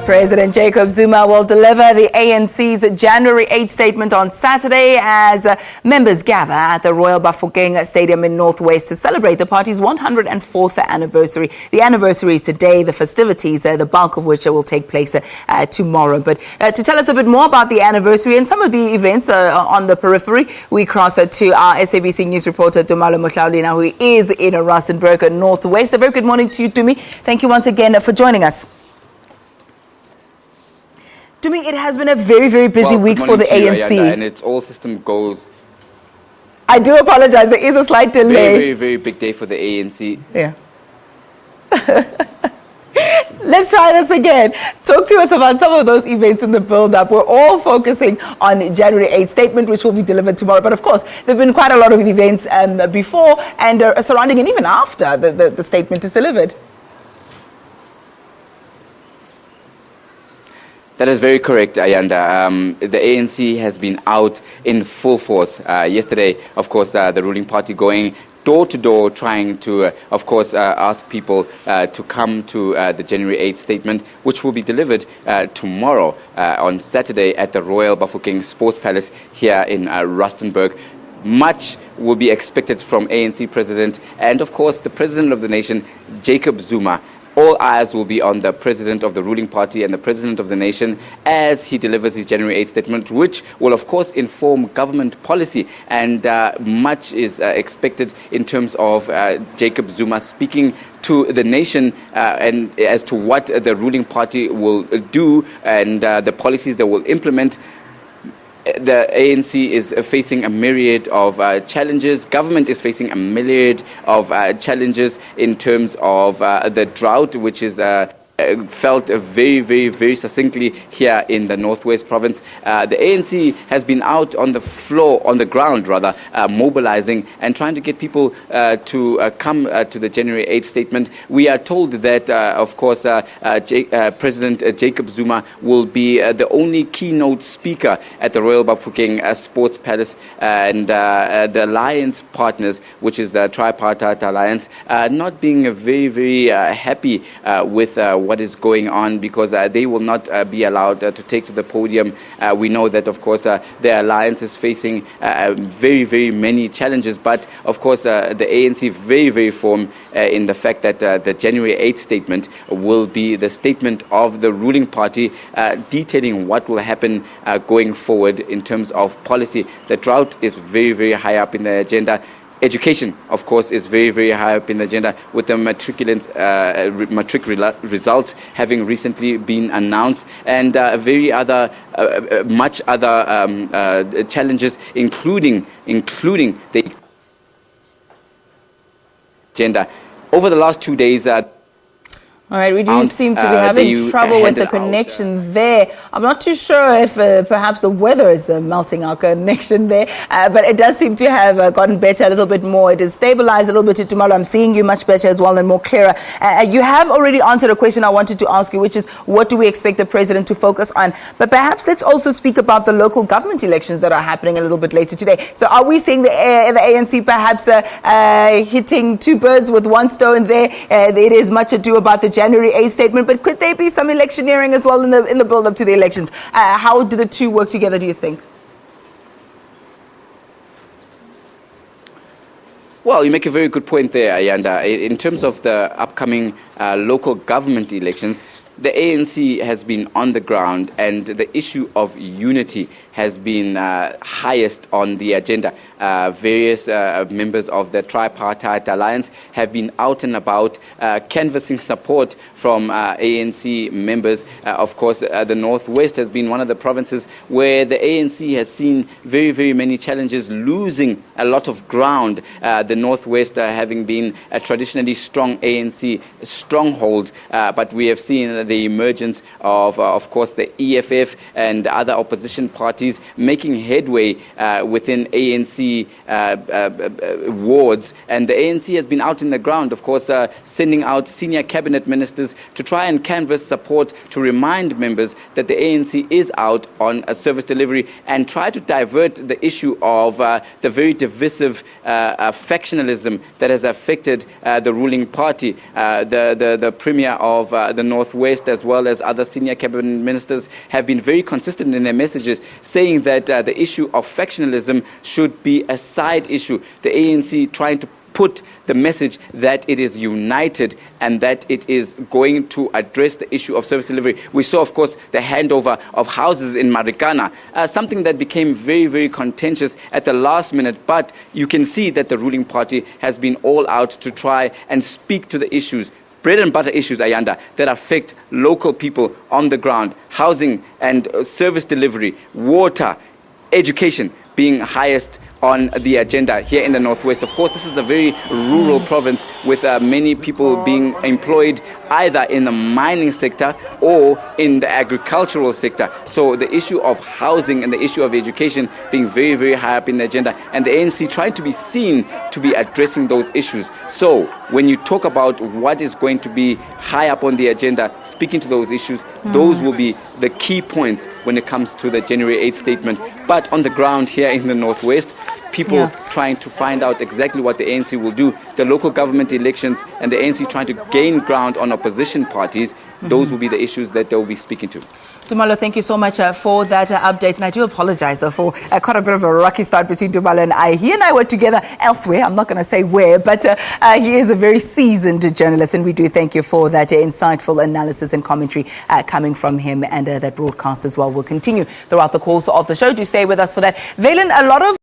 President Jacob Zuma will deliver the ANC's January 8 statement on Saturday as members gather at the Royal Bafokeng Stadium in Northwest to celebrate the party's 104th anniversary. The anniversary is today, the festivities, the bulk of which will take place tomorrow. But to tell us a bit more about the anniversary and some of the events on the periphery, we cross to our SABC News reporter, Tumaole Mohlaoli, now who is in Rustenburg, Northwest. A very good morning to you, Tumi. Thank you once again for joining us. To me, it has been a very, very busy week for the ANC. And it's all system goes. I do apologize. There is a slight delay. Very, very, very big day for the ANC. Yeah. Let's try this again. Talk to us about some of those events in the build-up. We're all focusing on January 8th statement, which will be delivered tomorrow. But of course, there have been quite a lot of events before and surrounding and even after the statement is delivered. That is very correct, Ayanda. The ANC has been out in full force. Yesterday, of course, the ruling party going door to door, trying to, of course, ask people to come to the January 8th statement, which will be delivered tomorrow on Saturday at the Royal Bafokeng Sports Palace here in Rustenburg. Much will be expected from ANC President and, of course, the President of the nation, Jacob Zuma. All eyes will be on the president of the ruling party and the president of the nation as he delivers his January 8th statement, which will, of course, inform government policy. And much is expected in terms of Jacob Zuma speaking to the nation and as to what the ruling party will do and the policies they will implement. The ANC is facing a myriad of challenges. Government is facing a myriad of challenges in terms of the drought, which is felt very, very, very succinctly here in the Northwest province. The ANC has been out on the floor, on the ground rather, mobilizing and trying to get people to come to the January 8th statement. We are told that, of course, President Jacob Zuma will be the only keynote speaker at the Royal Bafokeng Sports Palace, and the alliance partners, which is the tripartite alliance, not being very, very happy with what is going on because they will not be allowed to take to the podium. We know that, of course, the alliance is facing very, very many challenges, but, of course, the ANC very, very firm in the fact that the January 8th statement will be the statement of the ruling party detailing what will happen going forward in terms of policy. The drought is very, very high up in the agenda. Education, of course, is very, very high up in the agenda, with the matric results having recently been announced, and much other challenges, including the agenda. Over the last 2 days, all right, we do seem to be having trouble with the connection there. I'm not too sure if perhaps the weather is melting our connection there, but it does seem to have gotten better a little bit more. It is stabilized a little bit tomorrow. I'm seeing you much better as well and more clearer. You have already answered a question I wanted to ask you, which is what do we expect the president to focus on? But perhaps let's also speak about the local government elections that are happening a little bit later today. So are we seeing the ANC perhaps hitting two birds with one stone there? There is much ado about the January 8th statement, but could there be some electioneering as well in the build-up to the elections? How do the two work together, do you think? Well, you make a very good point there, Ayanda. In terms of the upcoming local government elections, the ANC has been on the ground, and the issue of unity has been highest on the agenda. Various members of the tripartite alliance have been out and about canvassing support from ANC members. Of course, the Northwest has been one of the provinces where the ANC has seen very, very many challenges, losing a lot of ground. The Northwest having been a traditionally strong ANC stronghold, but we have seen the emergence of course, the EFF and other opposition parties making headway within ANC wards, and the ANC has been out in the ground, of course, sending out senior cabinet ministers to try and canvass support, to remind members that the ANC is out on a service delivery, and try to divert the issue of the very divisive factionalism that has affected the ruling party. The Premier of the Northwest West, as well as other senior cabinet ministers, have been very consistent in their messages, saying that the issue of factionalism should be a side issue. The ANC trying to put the message that it is united and that it is going to address the issue of service delivery. We saw, of course, the handover of houses in Marikana, something that became very, very contentious at the last minute. But you can see that the ruling party has been all out to try and speak to the issues, bread and butter issues, Ayanda, that affect local people on the ground: housing and service delivery, water, education being highest on the agenda here in the Northwest. Of course, this is a very rural province with many people being employed either in the mining sector or in the agricultural sector. So the issue of housing and the issue of education being very, very high up in the agenda, and the ANC trying to be seen to be addressing those issues. So when you talk about what is going to be high up on the agenda, speaking to those issues, those will be the key points when it comes to the January 8th statement. But on the ground here in the Northwest, people trying to find out exactly what the ANC will do. The local government elections and the ANC trying to gain ground on opposition parties, those will be the issues that they will be speaking to. Tumaole, thank you so much for that update. And I do apologize for quite a bit of a rocky start between Tumaole and I. He and I were together elsewhere. I'm not going to say where, but he is a very seasoned journalist. And we do thank you for that insightful analysis and commentary coming from him. And that broadcast as well will continue throughout the course of the show. Do stay with us for that. Valen, a lot of